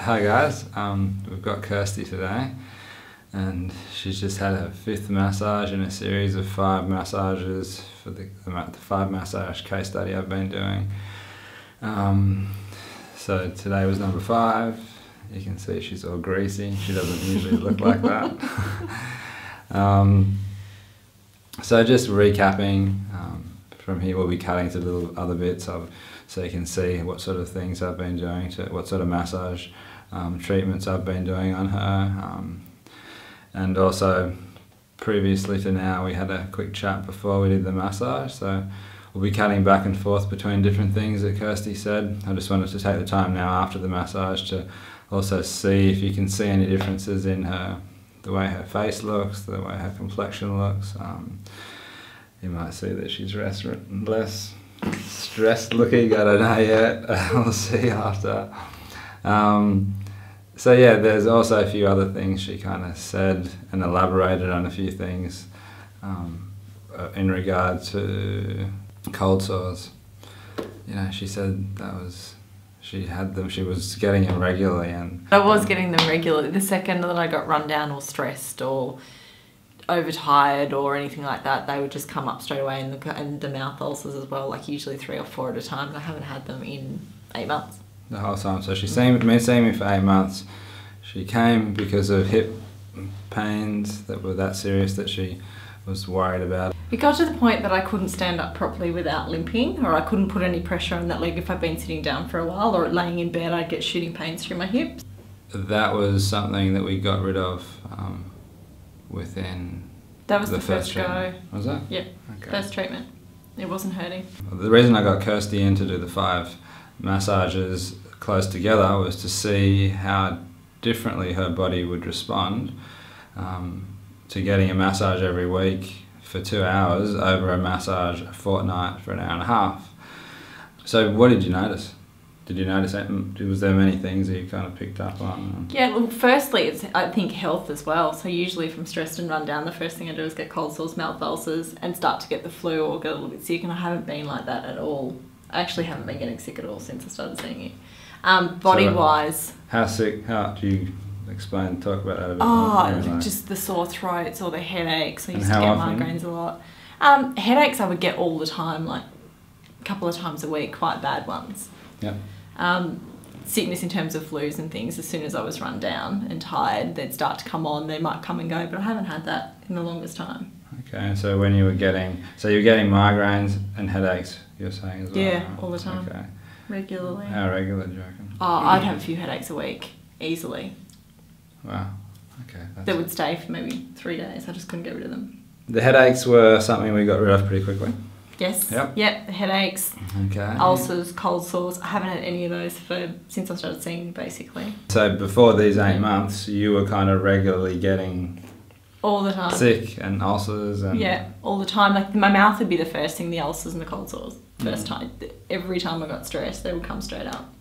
Hi guys, we've got Kirsty today, and she's just had her 5th massage in a series of 5 massages for the 5 massage case study I've been doing. So today was number 5. You can see she's all greasy. She doesn't usually look like that. So just recapping, from here we'll be cutting to little other bits so you can see what sort of things I've been doing, what sort of massage treatments I've been doing on her. And also previously to now we had a quick chat before we did the massage, so we'll be cutting back and forth between different things that Kirsty said. I just wanted to take the time now after the massage to also see if you can see any differences in the way her face looks, the way her complexion looks. You might see that she's less stressed looking, I don't know yet. We'll see after. So yeah, there's also a few other things she kind of said and elaborated on a few things in regard to cold sores. You know, she said she had them, she was getting them regularly. And I was getting them regularly. The second that I got run down or stressed or overtired or anything like that, they would just come up straight away, and the mouth ulcers as well, like usually 3 or 4 at a time, and I haven't had them in 8 months. The whole time. So she's seen me for 8 months. She came because of hip pains that were that serious that she was worried about. It got to the point that I couldn't stand up properly without limping, or I couldn't put any pressure on that leg if I'd been sitting down for a while, or laying in bed I'd get shooting pains through my hips. That was something that we got rid of within that was the first treatment. Go. Was that? Yeah, okay. First treatment. It wasn't hurting. The reason I got Kirsty in to do the 5 massages close together was to see how differently her body would respond to getting a massage every week for 2 hours over a massage a fortnight for an hour and a half. So what did you notice? Did you notice that? Was there many things that you kind of picked up on? Yeah, well, firstly, it's, I think, health as well. So usually if I'm stressed and run down, the first thing I do is get cold sores, mouth ulcers, and start to get the flu or get a little bit sick, and I haven't been like that at all. I actually haven't been getting sick at all since I started seeing you. Body-wise... How sick? How do you talk about that a bit more? Just the sore throats or the headaches. I used to get migraines a lot. Headaches I would get all the time, like a couple of times a week, quite bad ones. Yep. Sickness in terms of flus and things, as soon as I was run down and tired, they'd start to come on, they might come and go, but I haven't had that in the longest time. Okay, so when you were getting migraines and headaches, you're saying as well? Yeah, all the time. Okay. Regularly. How regular do you reckon? Oh, I'd have a few headaches a week, easily. Wow, okay. That would stay for maybe 3 days, I just couldn't get rid of them. The headaches were something we got rid of pretty quickly? Yes. Yep. Yep. Headaches, okay. Ulcers, cold sores. I haven't had any of those since I started seeing you, basically. So before these 8 months, you were kind of regularly getting all the time sick and ulcers and yeah, all the time. Like my mouth would be the first thing, the ulcers and the cold sores. First time. Every time I got stressed, they would come straight up.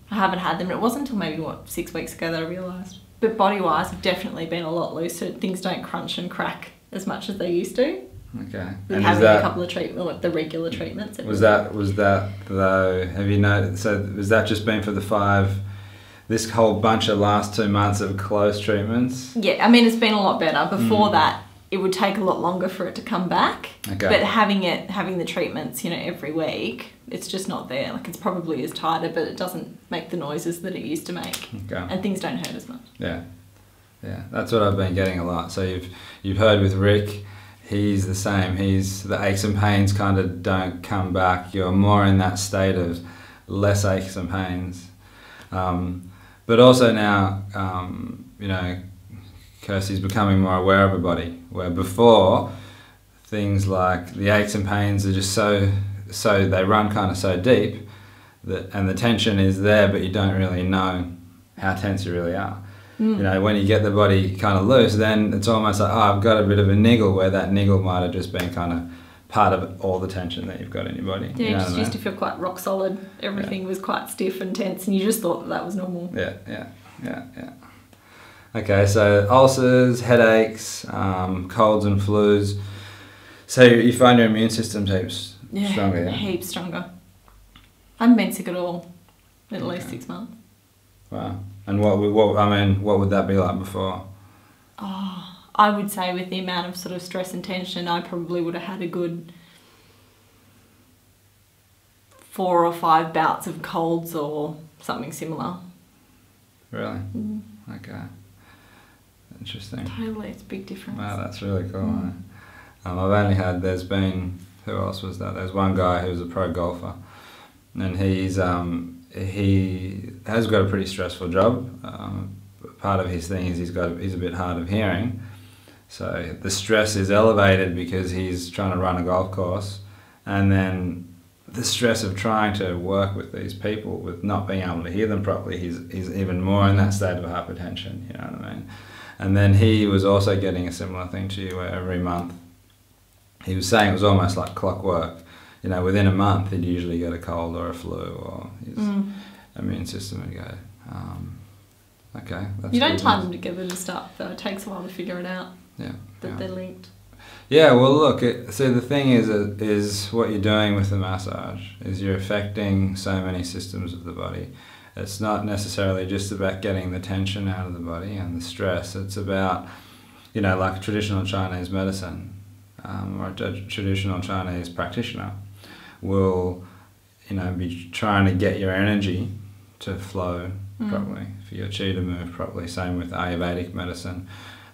I haven't had them. It wasn't until maybe 6 weeks ago that I realised. But body-wise, I've definitely been a lot looser. Things don't crunch and crack as much as they used to. Okay. With having a couple of treatments, like the regular treatments. Was that though, have you noticed, so was that just been for the 5, this whole bunch of last 2 months of close treatments? Yeah, I mean, it's been a lot better. Before that, it would take a lot longer for it to come back. Okay. But having the treatments, you know, every week, it's just not there. Like, it's probably is tighter, but it doesn't make the noises that it used to make. Okay. And things don't hurt as much. Yeah. Yeah, that's what I've been getting a lot. So you've heard with Rick, he's the same. The aches and pains kind of don't come back. You're more in that state of less aches and pains. But also now, you know, Kirsty's becoming more aware of her body, where before, things like the aches and pains are just so they run kind of so deep, and the tension is there, but you don't really know how tense you really are. You know, when you get the body kind of loose, then it's almost like, oh, I've got a bit of a niggle, where that niggle might have just been kind of part of all the tension that you've got in your body. Yeah, you know it just used to feel quite rock solid. Everything was quite stiff and tense, and you just thought that was normal. Yeah. Okay, so ulcers, headaches, colds and flus. So you find your immune system's heaps stronger, yeah? Heaps stronger. I haven't been sick at all in at least 6 months. Wow. And what would that be like before? Oh, I would say with the amount of sort of stress and tension, I probably would have had a good 4 or 5 bouts of colds or something similar. Really? Okay. Interesting. Totally, it's a big difference. Wow, that's really cool. I've only had, who else was that? There's one guy who was a pro golfer, and he has got a pretty stressful job. Part of his thing is he's a bit hard of hearing, so the stress is elevated because he's trying to run a golf course, and then the stress of trying to work with these people with not being able to hear them properly, he's even more in that state of hypertension, you know what I mean? And then he was also getting a similar thing to you, where every month he was saying it was almost like clockwork. You know, within a month he'd usually get a cold or a flu, or his immune system would go, okay. That's you don't tie them together to start, though. It takes a while to figure it out. Yeah. That they're linked. Yeah, well, look, so the thing is what you're doing with the massage is you're affecting so many systems of the body. It's not necessarily just about getting the tension out of the body and the stress. It's about, you know, like traditional Chinese medicine, or a traditional Chinese practitioner will, you know, be trying to get your energy to flow properly, for your qi to move properly. Same with Ayurvedic medicine.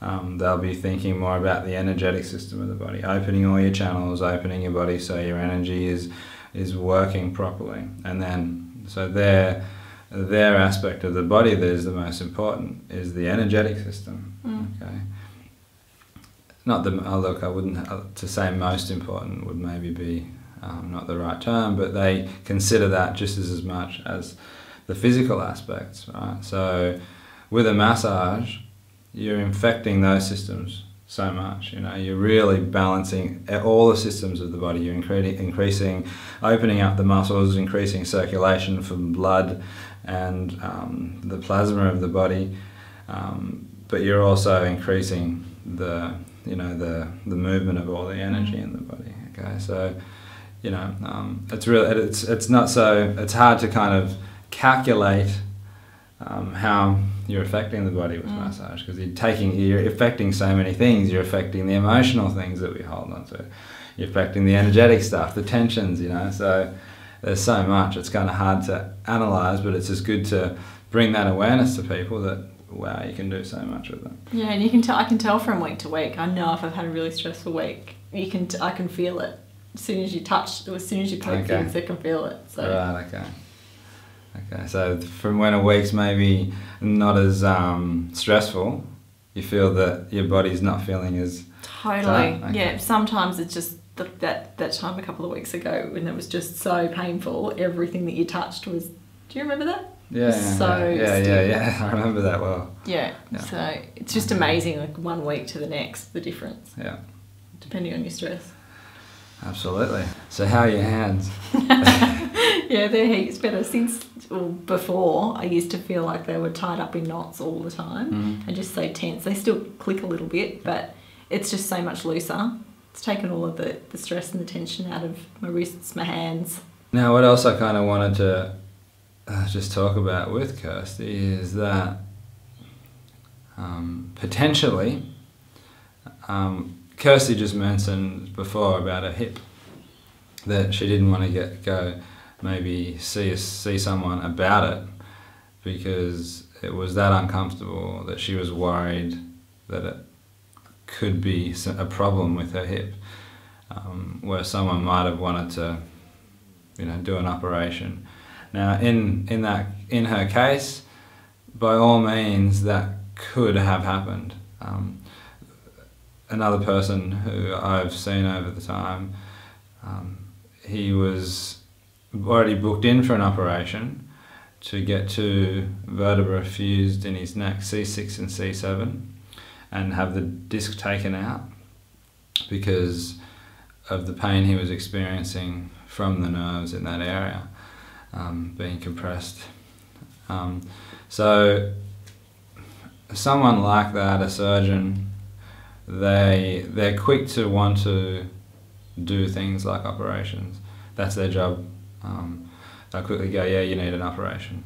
They'll be thinking more about the energetic system of the body, opening all your channels, opening your body so your energy is working properly. And then, so their aspect of the body that is the most important is the energetic system. Okay. Not the, look, I wouldn't, to say most important would maybe be not the right term, but they consider that just as much as the physical aspects, right? So with a massage, you're infecting those systems so much, you know, you're really balancing all the systems of the body. You're increasing, opening up the muscles, increasing circulation from blood and the plasma of the body, but you're also increasing the movement of all the energy in the body. Okay, so you know, it's not so, it's hard to kind of calculate how you're affecting the body with massage, because you're affecting so many things. You're affecting the emotional things that we hold on to. You're affecting the energetic stuff, the tensions, you know. So there's so much. It's kind of hard to analyze, but it's just good to bring that awareness to people that, wow, you can do so much with them. Yeah, and you can tell. I can tell from week to week. I know if I've had a really stressful week, I can feel it as soon as you touch, or as soon as you poke things, I can feel it. So. Right. Okay. Okay, so from when a week's maybe not as stressful, you feel that your body's not feeling as... Totally, okay. Yeah. Sometimes it's just that time a couple of weeks ago when it was just so painful, everything that you touched was... Do you remember that? Yeah, Yeah. I remember that well. Yeah, so it's just amazing, like 1 week to the next, the difference. Yeah. Depending on your stress. Absolutely. So how are your hands? Yeah, they're heaps better. Before, I used to feel like they were tied up in knots all the time and just so tense. They still click a little bit, but it's just so much looser. It's taken all of the stress and the tension out of my wrists, my hands. Now, what else I kind of wanted to just talk about with Kirsty is that potentially, Kirsty just mentioned before about her hip, that she didn't want to go maybe see someone about it because it was that uncomfortable, that she was worried that it could be a problem with her hip, where someone might have wanted to, you know, do an operation. Now, in her case, by all means, that could have happened. Another person who I've seen over the time, he was already booked in for an operation to get 2 vertebrae fused in his neck, C6 and C7, and have the disc taken out because of the pain he was experiencing from the nerves in that area being compressed. So someone like that, a surgeon, they're quick to want to do things like operations. That's their job. They'll quickly go, yeah, you need an operation.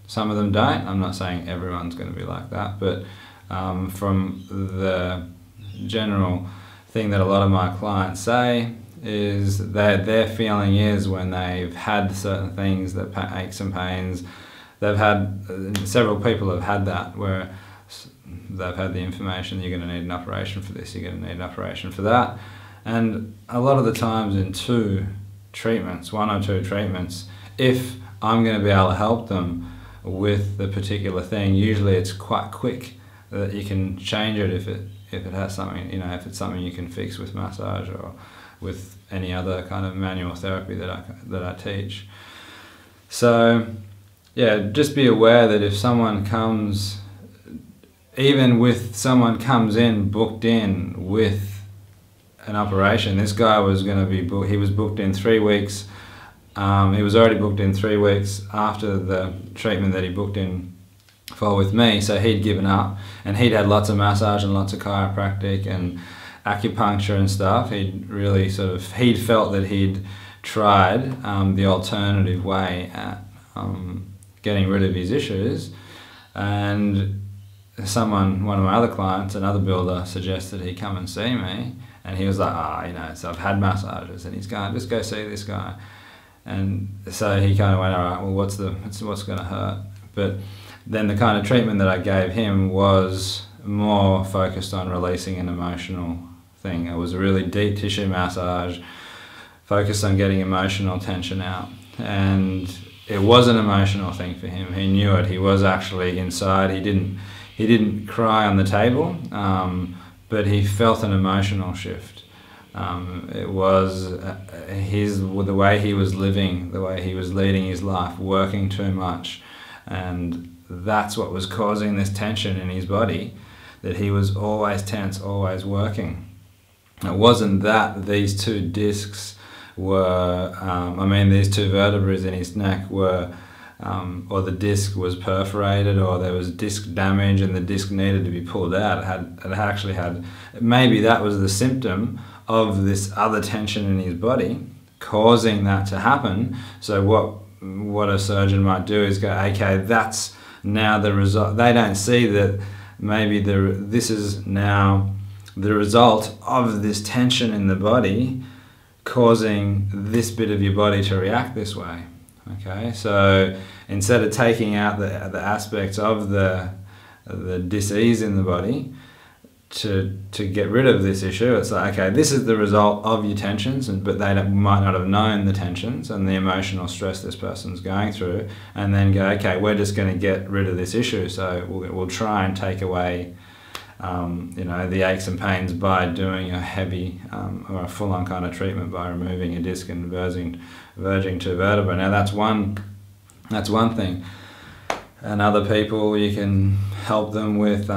some of them don't. I'm not saying everyone's going to be like that, but from the general thing that a lot of my clients say is that their feeling is when they've had certain things, that aches and pains, they've had, several people have had that, where they've had the information, you're going to need an operation for this, you're going to need an operation for that. And a lot of the times in 2 treatments, 1 or 2 treatments, if I'm going to be able to help them with the particular thing, usually it's quite quick that you can change it if it has something, you know, if it's something you can fix with massage or with any other kind of manual therapy that I teach. So yeah, just be aware that if someone comes, even with someone comes in booked in with an operation, this guy was going to be he was booked in 3 weeks. He was already booked in 3 weeks after the treatment that he booked in for with me, so he'd given up, and he'd had lots of massage and lots of chiropractic and acupuncture and stuff. He'd felt that he'd tried the alternative way at getting rid of his issues, and one of my other clients, another builder, suggested he come and see me, and he was like, you know, so I've had massages, and he's going, just go see this guy. And so he kind of went, all right, well, what's going to hurt? But then the kind of treatment that I gave him was more focused on releasing an emotional thing. It was a really deep tissue massage, focused on getting emotional tension out. And it was an emotional thing for him. He knew it. He was actually inside. He didn't cry on the table, but he felt an emotional shift. It was the way he was living, the way he was leading his life, working too much, and that's what was causing this tension in his body, that he was always tense, always working. It wasn't that these 2 discs were, these 2 vertebrae in his neck were, or the disc was perforated, or there was disc damage and the disc needed to be pulled out. It actually had, maybe that was the symptom of this other tension in his body causing that to happen. So what a surgeon might do is go, okay, that's now the result. They don't see that maybe this is now the result of this tension in the body causing this bit of your body to react this way. Okay, so instead of taking out the aspects of the dis-ease in the body to get rid of this issue, it's like, okay, this is the result of your tensions, but they might not have known the tensions and the emotional stress this person's going through, and then go, okay, we're just going to get rid of this issue, so we'll try and take away the aches and pains by doing a heavy or a full-on kind of treatment by removing a disc and verging to vertebra. Now that's one thing. And other people, you can help them with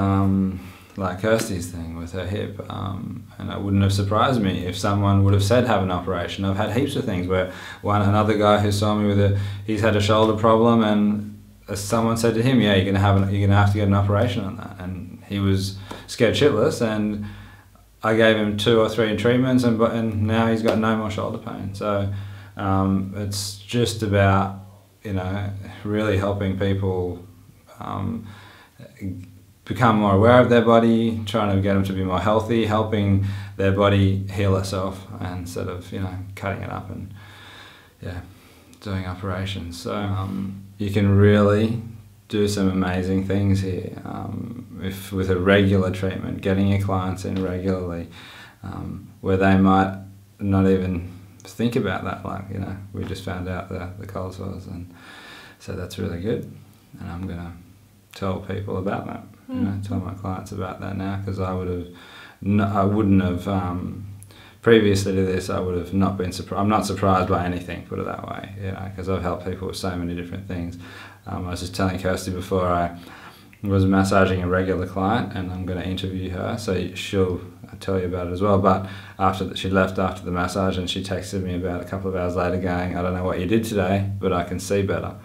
like Kirsty's thing with her hip, and it wouldn't have surprised me if someone would have said have an operation. I've had heaps of things where another guy who saw me with he's had a shoulder problem, and someone said to him, yeah, you're gonna have to get an operation on that, and he was scared shitless, and I gave him 2 or 3 treatments, and now he's got no more shoulder pain. So it's just about, really helping people become more aware of their body, trying to get them to be more healthy, helping their body heal itself instead of cutting it up and doing operations. So you can really do some amazing things here if with a regular treatment, getting your clients in regularly, where they might not even think about that, we just found out the cold sores, and so that's really good, and I'm gonna tell people about that, tell my clients about that now, because I wouldn't have previously to this, I would have not been surprised. I'm not surprised by anything, put it that way, because I've helped people with so many different things. I was just telling Kirsty before, I was massaging a regular client, and I'm going to interview her, so she'll tell you about it as well. But she left after the massage, and she texted me about a couple of hours later going, I don't know what you did today, but I can see better.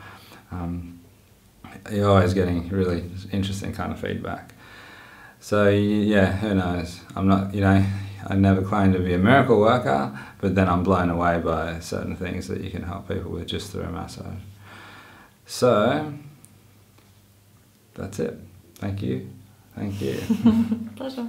You're always getting really interesting kind of feedback. So yeah, who knows? I'm not, I never claim to be a miracle worker, but then I'm blown away by certain things that you can help people with just through a massage. So that's it. Thank you. Thank you. Pleasure.